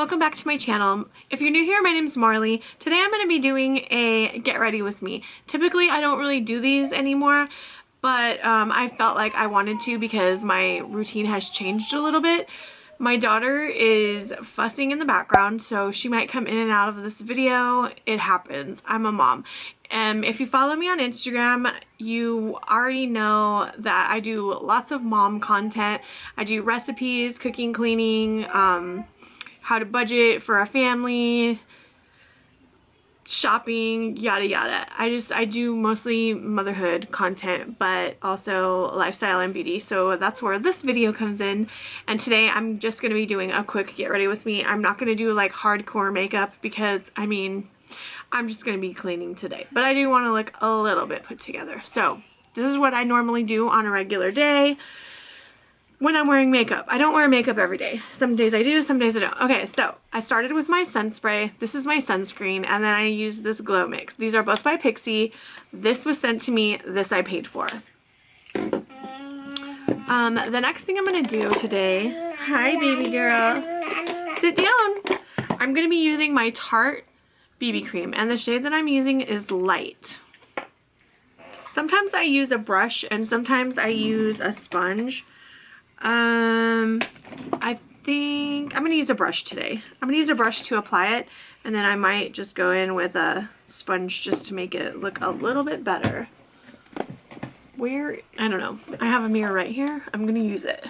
welcome back to my channel. If you're new here, my name's Marley. Today I'm going to be doing a get ready with me. Typically I don't really do these anymore, but I felt like I wanted to because my routine has changed a little bit. My daughter is fussing in the background, so she might come in and out of this video. It happens. I'm a mom. If you follow me on Instagram, you already know that I do lots of mom content. I do recipes, cooking, cleaning, how to budget for a family, shopping, yada yada. I do mostly motherhood content, but also lifestyle and beauty, so that's where this video comes in. And today I'm just going to be doing a quick get ready with me. I'm not going to do like hardcore makeup because I mean I'm just going to be cleaning today, but I do want to look a little bit put together. So this is what I normally do on a regular day when I'm wearing makeup. I don't wear makeup every day. Some days I do, some days I don't. Okay, so I started with my sun spray. This is my sunscreen, and then I use this glow mix. These are both by Pixi. This was sent to me. This I paid for. The next thing I'm going to do today, hi baby girl, sit down. I'm going to be using my Tarte BB cream, and the shade that I'm using is light. Sometimes I use a brush and sometimes I use a sponge. I think I'm going to use a brush today. I'm going to use a brush to apply it, and then I might just go in with a sponge just to make it look a little bit better. I don't know. I have a mirror right here. I'm going to use it.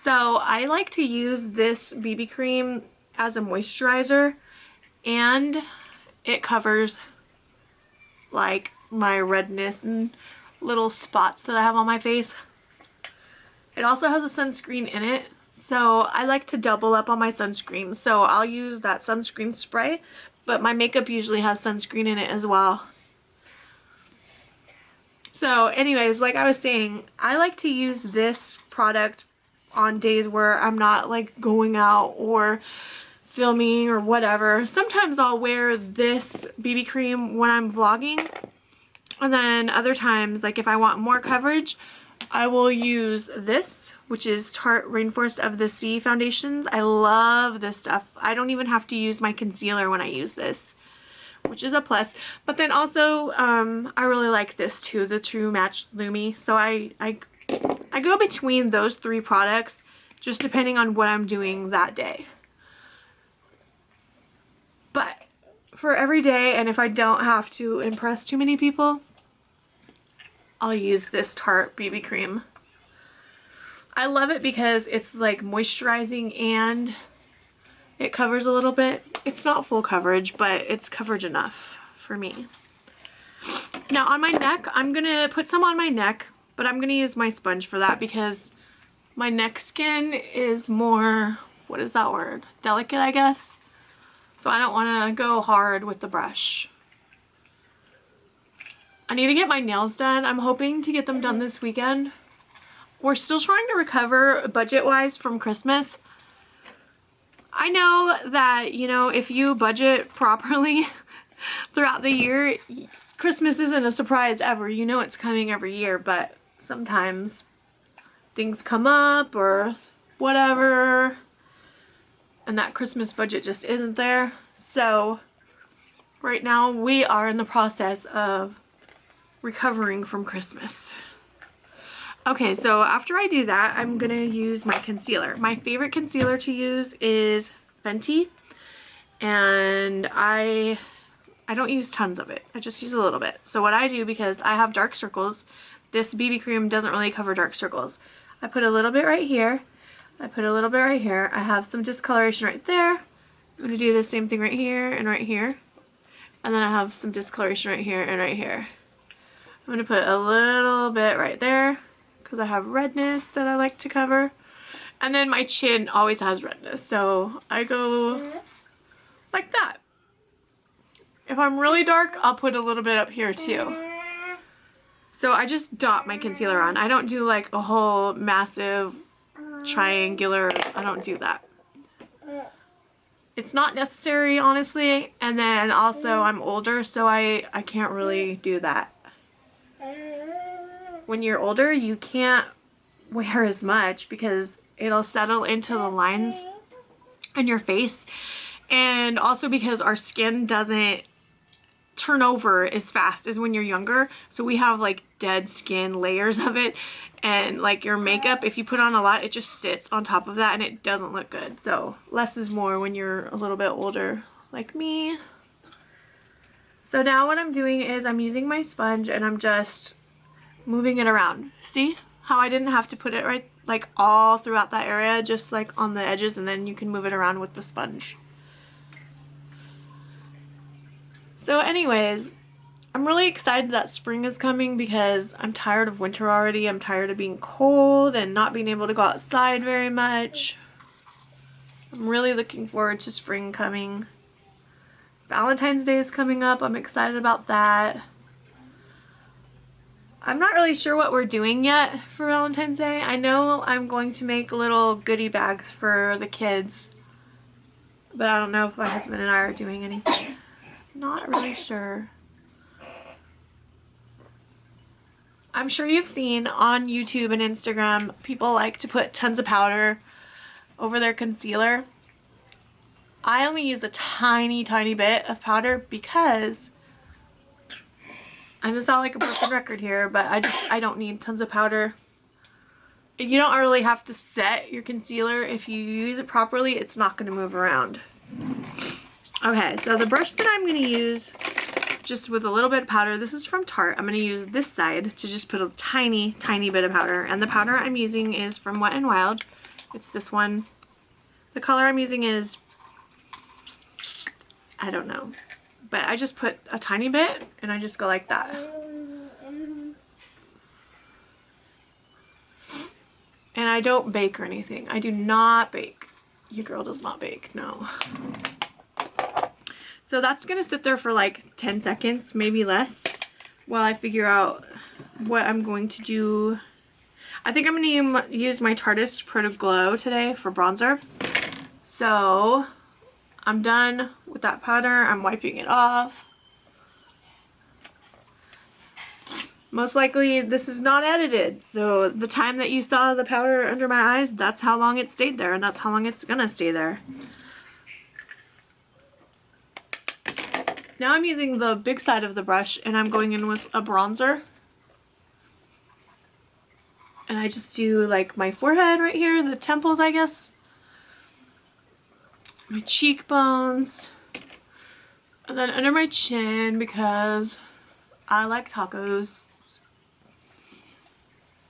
So I like to use this BB cream as a moisturizer, and it covers like my redness and little spots that I have on my face. It also has a sunscreen in it, so I like to double up on my sunscreen. So I'll use that sunscreen spray, but my makeup usually has sunscreen in it as well. So anyways, like I was saying, I like to use this product on days where I'm not like going out or filming or whatever. Sometimes I'll wear this BB cream when I'm vlogging, and then other times, like if I want more coverage, I will use this, which is Tarte Rainforest of the Sea foundations. I love this stuff. I don't even have to use my concealer when I use this, which is a plus. But then also, I really like this too, the True Match Lumi. So I go between those three products, just depending on what I'm doing that day. But for every day, and if I don't have to impress too many people, I'll use this Tarte BB cream. I love it because it's like moisturizing and it covers a little bit. It's not full coverage, but it's coverage enough for me. Now on my neck, I'm going to put some on my neck, but I'm going to use my sponge for that because my neck skin is more, what is that word? Delicate, I guess. So I don't want to go hard with the brush. I need to get my nails done. I'm hoping to get them done this weekend. We're still trying to recover budget-wise from Christmas. I know that, you know, if you budget properly throughout the year, Christmas isn't a surprise ever. You know it's coming every year, but sometimes things come up or whatever, and that Christmas budget just isn't there. So right now we are in the process of recovering from Christmas. Okay, so after I do that, I'm going to use my concealer. My favorite concealer to use is Fenty, and I don't use tons of it. I just use a little bit. So what I do, because I have dark circles, this BB cream doesn't really cover dark circles. I put a little bit right here. I put a little bit right here. I have some discoloration right there. I'm going to do the same thing right here and right here. And then I have some discoloration right here and right here. I'm going to put a little bit right there because I have redness that I like to cover. And then my chin always has redness, so I go like that. If I'm really dark, I'll put a little bit up here too. So I just dot my concealer on. I don't do like a whole massive triangular, I don't do that. It's not necessary, honestly, and then also I'm older, so I can't really do that. When you're older, you can't wear as much because it'll settle into the lines in your face, and also because our skin doesn't turn over as fast as when you're younger, so we have like dead skin layers of it, and like your makeup, if you put on a lot, it just sits on top of that and it doesn't look good. So less is more when you're a little bit older like me. So now what I'm doing is I'm using my sponge and I'm just moving it around. See how I didn't have to put it right like all throughout that area, just like on the edges, and then you can move it around with the sponge. So anyways, I'm really excited that spring is coming because I'm tired of winter already. I'm tired of being cold and not being able to go outside very much. I'm really looking forward to spring coming. Valentine's Day is coming up. I'm excited about that. I'm not really sure what we're doing yet for Valentine's Day. I know I'm going to make little goodie bags for the kids, but I don't know if my husband and I are doing anything. Not really sure. I'm sure you've seen on YouTube and Instagram, people like to put tons of powder over their concealer. I only use a tiny bit of powder because I'm gonna sound like a broken record here, but I don't need tons of powder. You don't really have to set your concealer. If you use it properly, it's not gonna move around. Okay, so the brush that I'm gonna use just with a little bit of powder, this is from Tarte. I'm gonna use this side to just put a tiny bit of powder, and the powder I'm using is from Wet n Wild. It's this one. The color I'm using is, I don't know, but I just put a tiny bit and I just go like that. And I don't bake or anything. I do not bake. Your girl does not bake, no. So that's gonna sit there for like 10 seconds, maybe less, while I figure out what I'm going to do. I think I'm gonna use my Tarteist Pro to Glow today for bronzer. So I'm done with that powder. I'm wiping it off. Most likely this is not edited, so the time that you saw the powder under my eyes, that's how long it stayed there, and that's how long it's gonna stay there. Now I'm using the big side of the brush and I'm going in with a bronzer. And I just do like my forehead right here, the temples I guess, my cheekbones, and then under my chin because I like tacos.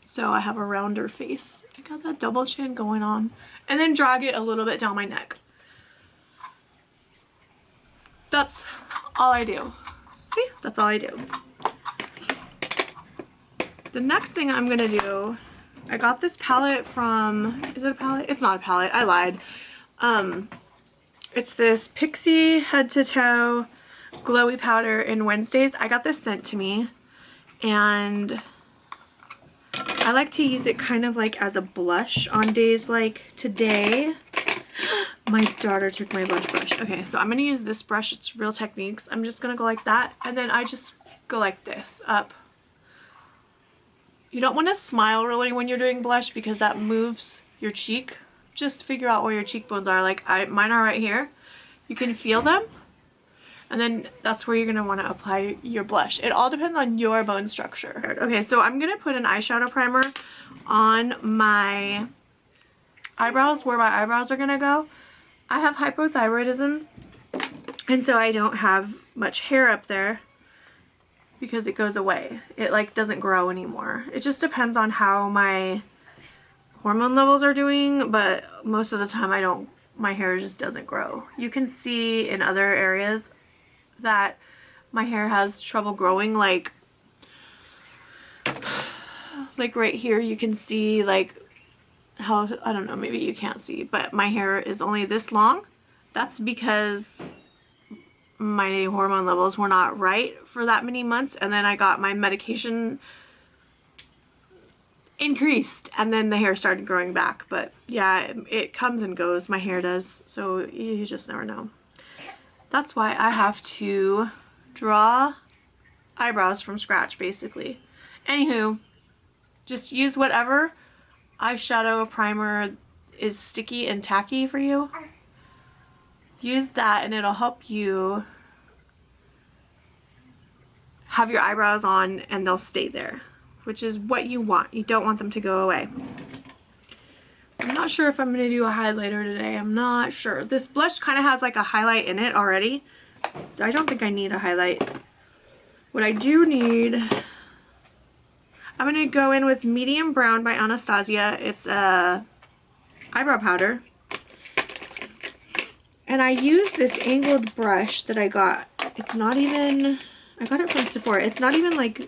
So I have a rounder face. I got that double chin going on. And then drag it a little bit down my neck. That's all I do. See? That's all I do. The next thing I'm gonna do, I got this palette from, is it a palette? It's not a palette, I lied. It's this Pixie Head to Toe Glowy Powder in Wednesdays. I got this sent to me, and I like to use it kind of like as a blush on days like today. My daughter took my blush brush. Okay, so I'm going to use this brush. It's Real Techniques. I'm just going to go like that, and then I just go like this, up. You don't want to smile really when you're doing blush because that moves your cheek. Just figure out where your cheekbones are. Like mine are right here. You can feel them. And then that's where you're going to want to apply your blush. It all depends on your bone structure. Okay, so I'm going to put an eyeshadow primer on my eyebrows, where my eyebrows are going to go. I have hypothyroidism, and so I don't have much hair up there because it goes away. It like doesn't grow anymore. It just depends on how my hormone levels are doing, but most of the time my hair just doesn't grow. You can see in other areas that my hair has trouble growing, like right here you can see like how, I don't know, maybe you can't see, but my hair is only this long. That's because my hormone levels were not right for that many months, and then I got my medication increased, and then the hair started growing back. But yeah, it comes and goes, my hair does, so you just never know. That's why I have to draw eyebrows from scratch, basically. Anywho, just use whatever eyeshadow primer is sticky and tacky for you. use that and it'll help you have your eyebrows on and they'll stay there, which is what you want. You don't want them to go away. I'm not sure if I'm going to do a highlighter today. I'm not sure. This blush kind of has like a highlight in it already, so I don't think I need a highlight. What I do need, I'm going to go in with Medium Brown by Anastasia. It's a eyebrow powder. And I use this angled brush that I got. It's not even, I got it from Sephora. It's not even like,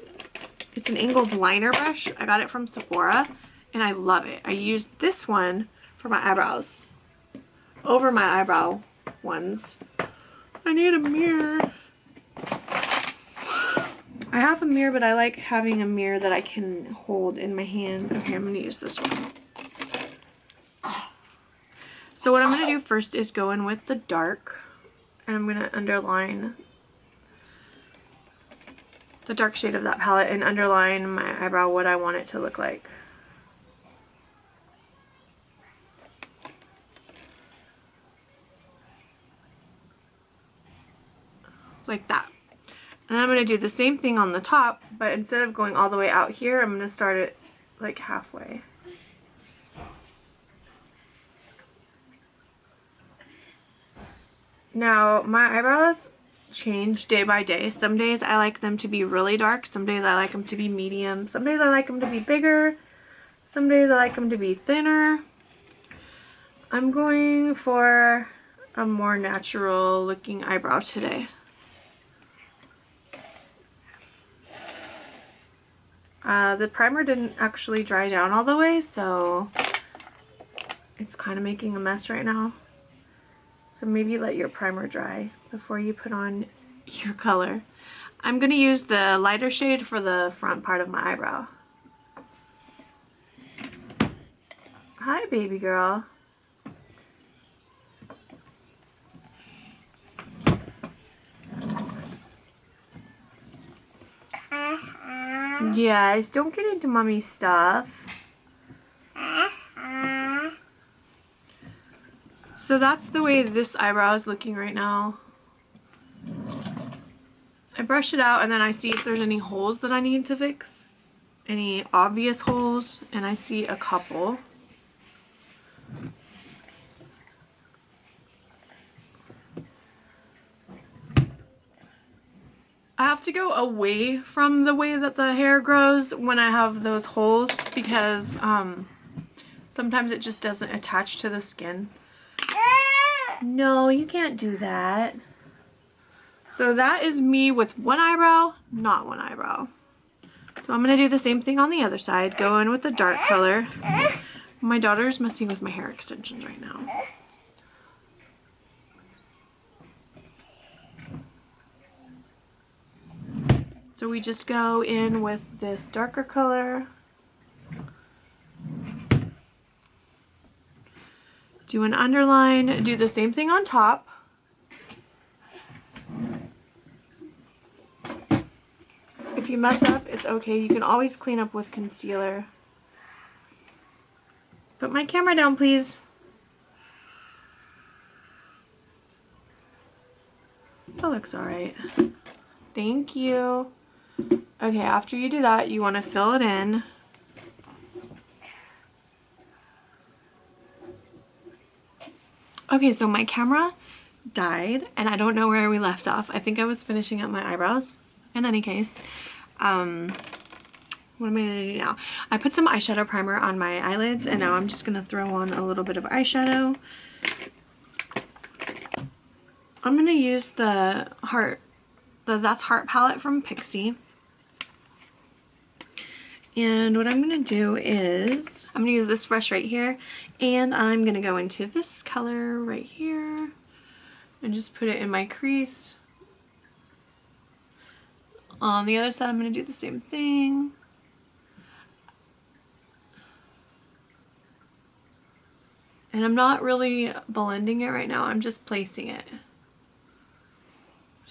it's an angled liner brush. I got it from Sephora and I love it. I use this one for my eyebrows over my eyebrow ones. I need a mirror. I have a mirror, but I like having a mirror that I can hold in my hand. Okay, I'm gonna use this one. So what I'm gonna do first is go in with the dark, and I'm gonna underline the dark shade of that palette and underline my eyebrow what I want it to look like. Like that. And I'm going to do the same thing on the top, but instead of going all the way out here, I'm going to start it like halfway. Now, my eyebrows change day by day. Some days I like them to be really dark, some days I like them to be medium, some days I like them to be bigger, some days I like them to be thinner. I'm going for a more natural looking eyebrow today. The primer didn't actually dry down all the way, so it's kind of making a mess right now. So maybe let your primer dry before you put on your color. I'm going to use the lighter shade for the front part of my eyebrow. Hi, baby girl. Yes, don't get into mommy's stuff. So that's the way this eyebrow is looking right now. I brush it out and then I see if there's any holes that I need to fix. Any obvious holes, and I see a couple. I have to go away from the way that the hair grows when I have those holes because sometimes it just doesn't attach to the skin. No, you can't do that. So that is me with one eyebrow, not one eyebrow. So I'm going to do the same thing on the other side. Go in with the dark color. My daughter's messing with my hair extensions right now. So we just go in with this darker color. Do an underline, do the same thing on top. If you mess up, it's okay. You can always clean up with concealer. Put my camera down, please. That looks alright. Thank you. Okay, after you do that, you want to fill it in. Okay, so my camera died, and I don't know where we left off. I think I was finishing up my eyebrows. In any case, what am I going to do now? I put some eyeshadow primer on my eyelids, and now I'm just going to throw on a little bit of eyeshadow. I'm going to use the That's Heart palette from Pixie. And what I'm going to do is, I'm going to use this brush right here, and I'm going to go into this color right here, and just put it in my crease. On the other side, I'm going to do the same thing. And I'm not really blending it right now, I'm just placing it.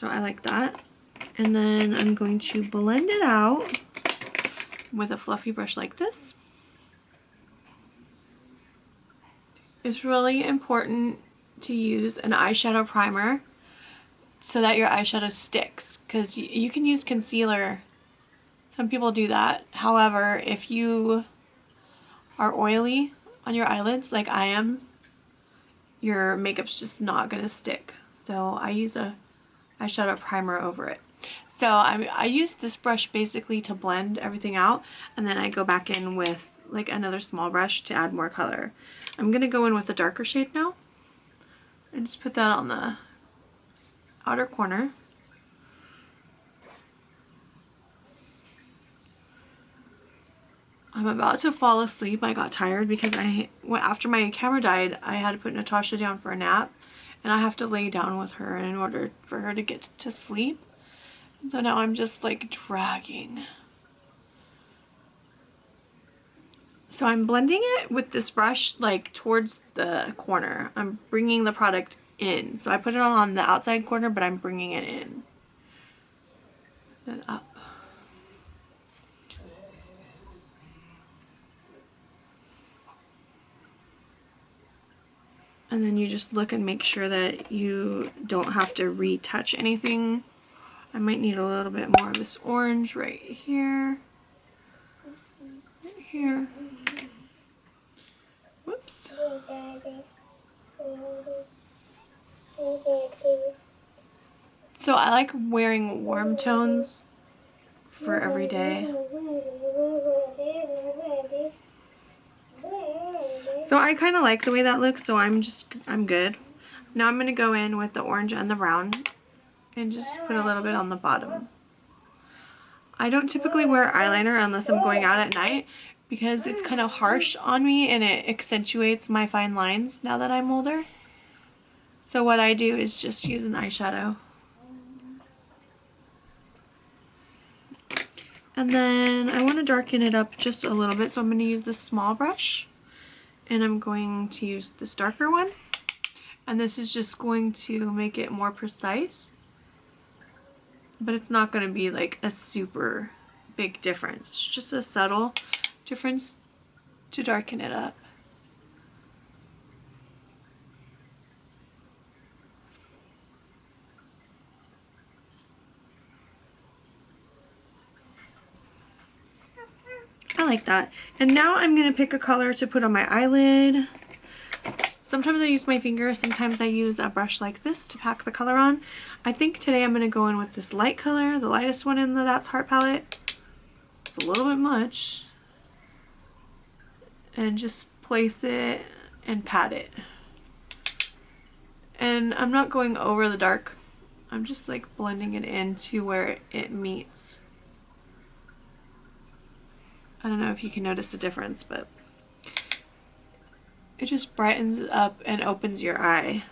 So I like that. And then I'm going to blend it out with a fluffy brush like this. It's really important to use an eyeshadow primer so that your eyeshadow sticks, because you can use concealer. Some people do that. However, if you are oily on your eyelids like I am, your makeup's just not gonna stick. So I use a eyeshadow primer over it. So I use this brush basically to blend everything out, and then I go back in with like another small brush to add more color. I'm gonna go in with a darker shade now and just put that on the outer corner. I'm about to fall asleep. I got tired because after my camera died, I had to put Natasha down for a nap, and I have to lay down with her in order for her to get to sleep. So now I'm just like dragging. So I'm blending it with this brush like towards the corner. I'm bringing the product in. So I put it on the outside corner, but I'm bringing it in. Then up. And then you just look and make sure that you don't have to retouch anything. I might need a little bit more of this orange right here. Right here. Whoops. So I like wearing warm tones for every day. So I kind of like the way that looks, so I'm good. Now I'm going to go in with the orange and the brown and just put a little bit on the bottom. I don't typically wear eyeliner unless I'm going out at night because it's kind of harsh on me and it accentuates my fine lines now that I'm older. So what I do is just use an eyeshadow. And then I want to darken it up just a little bit, so I'm going to use this small brush. And I'm going to use this darker one. And this is just going to make it more precise. But it's not going to be like a super big difference. It's just a subtle difference to darken it up. I like that. And now I'm going to pick a color to put on my eyelid. Sometimes I use my fingers, sometimes I use a brush like this to pack the color on. I think today I'm going to go in with this light color, the lightest one in the That's Heart palette. It's a little bit much. And just place it and pat it. And I'm not going over the dark. I'm just like blending it into where it meets. I don't know if you can notice the difference, but it just brightens up and opens your eye.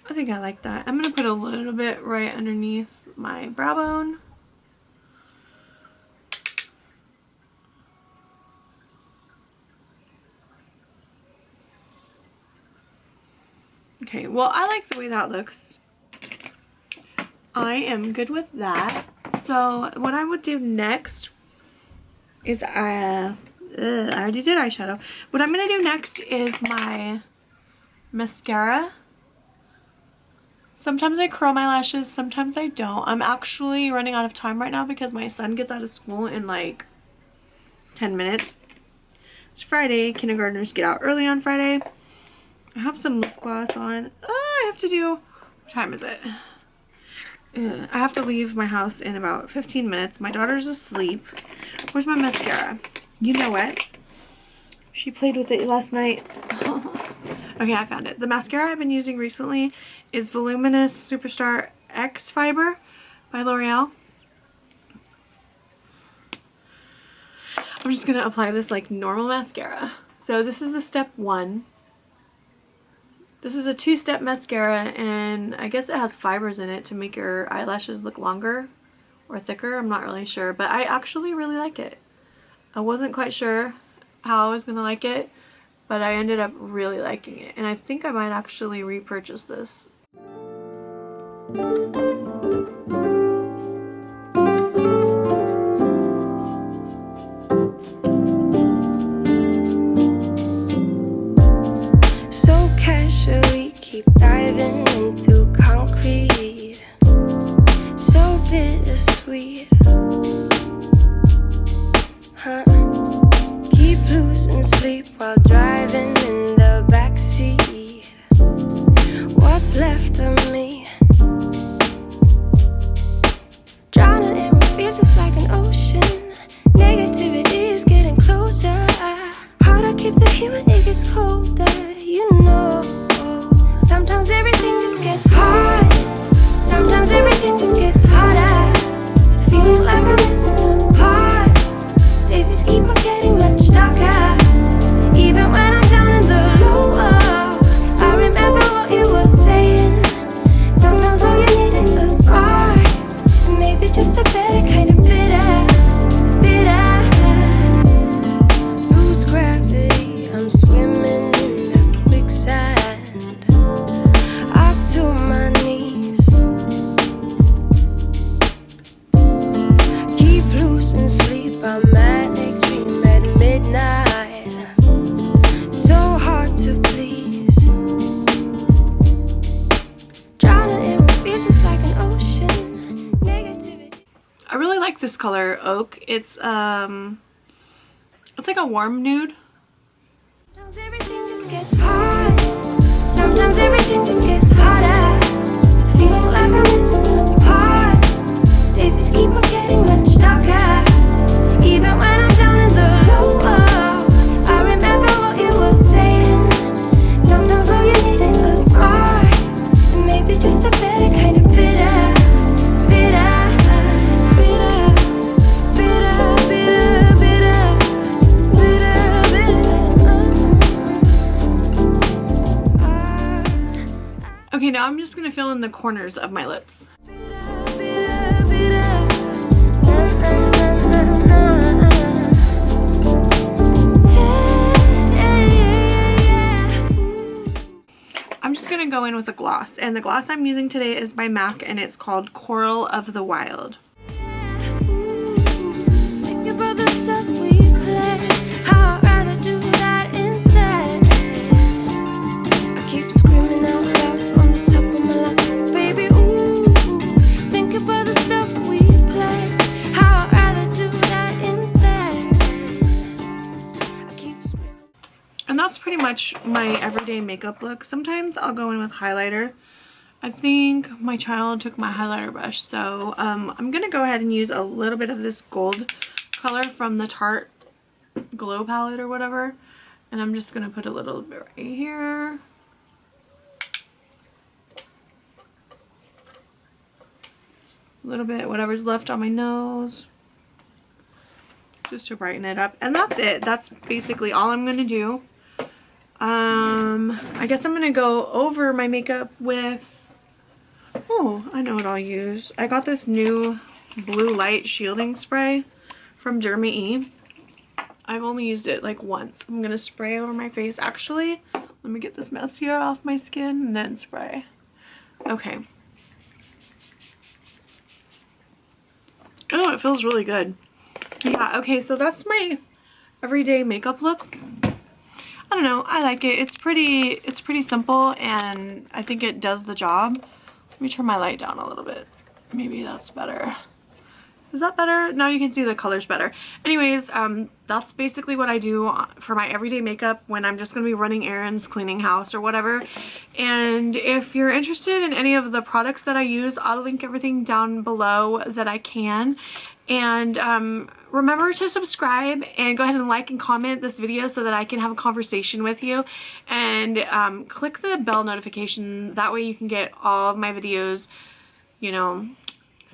I think I like that. I'm going to put a little bit right underneath my brow bone. Okay, well, I like the way that looks. I am good with that. So what I would do next is I already did eyeshadow. What I'm going to do next is my mascara. Sometimes I curl my lashes, sometimes I don't. I'm actually running out of time right now because my son gets out of school in like 10 minutes. It's Friday. Kindergartners get out early on Friday. I have some lip gloss on. Oh, I have to do... What time is it? I have to leave my house in about 15 minutes. My daughter's asleep. Where's my mascara? You know what? She played with it last night. Okay, I found it. The mascara I've been using recently is Voluminous Superstar X Fiber by L'Oreal. I'm just going to apply this like normal mascara. So this is the step 1. This is a 2-step mascara, and I guess it has fibers in it to make your eyelashes look longer or thicker. I'm not really sure, but I actually really like it. I wasn't quite sure how I was going to like it, but I ended up really liking it, and I think I might actually repurchase this. So casually keep diving into concrete, so bittersweet, huh? Keep losing sleep while driving in the backseat. What's left of me? Drowning in what feels just like an ocean. Negativity is getting closer. Hard to keep the heat when it gets colder, you know. Sometimes everything just gets hard. Sometimes everything just gets harder. Feeling like I'm missing some parts. Days just keep on getting much darker. Even when I'm down in the lower, I remember what you were saying. Sometimes all you need is a spark, and maybe just a better kind of bitter, bitter. Lose gravity, I'm swimming in the quicksand, up to my knees. Keep losing sleep, I'm manic, dream at midnight. So hard to please. Drowning in what feels just like an ocean. Negativity. I really like this color, Oak. It's like a warm nude. Sometimes everything just gets hard. Sometimes everything just gets harder. Feeling like I'm missing some parts. Days just keep on getting much darker. Even when I'm down in the lower, I remember what you were saying. Sometimes all you need is a spark, and maybe just a better kind of bitter, bitter, bitter, bitter, bitter, bitter, bitter, bitter. Okay, now I'm just gonna fill in the corners of my lips. I'm just gonna go in with a gloss, and the gloss I'm using today is by MAC, and it's called Coral of the Wild. Think about the stuff we play, how I'd rather do that instead. I keep screaming out loud from the top of my lungs, baby, ooh. Think about the stuff we play, how I'd rather do that instead. I keep screaming. And that's pretty much my everyday makeup look. Sometimes I'll go in with highlighter. I think my child took my highlighter brush, so I'm gonna go ahead and use a little bit of this gold color from the Tarte Glow palette or whatever, and I'm just gonna put a little bit right here. A little bit, whatever's left on my nose, just to brighten it up. And that's it. That's basically all I'm gonna do. I guess I'm gonna go over my makeup with, oh, I know what I'll use. I got this new blue light shielding spray from Jeremy E. I've only used it like once. I'm gonna spray over my face. Actually, let me get this mascara off my skin and then spray. Okay. Oh, it feels really good. Yeah, okay, so that's my everyday makeup look. I don't know, I like it. It's pretty simple, and I think it does the job. Let me turn my light down a little bit. Maybe that's better. Is that better? Now you can see the colors better. Anyways, that's basically what I do for my everyday makeup when I'm just going to be running errands, cleaning house, or whatever. And if you're interested in any of the products that I use, I'll link everything down below that I can. And remember to subscribe and go ahead and like and comment this video so that I can have a conversation with you. And click the bell notification. That way you can get all of my videos, you know,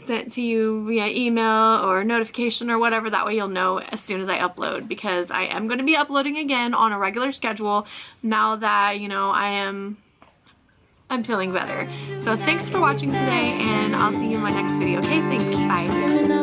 sent to you via email or notification or whatever. That way you'll know as soon as I upload, because I am going to be uploading again on a regular schedule now that, you know, I'm feeling better. So thanks for watching today, and I'll see you in my next video. Okay, thanks. Bye.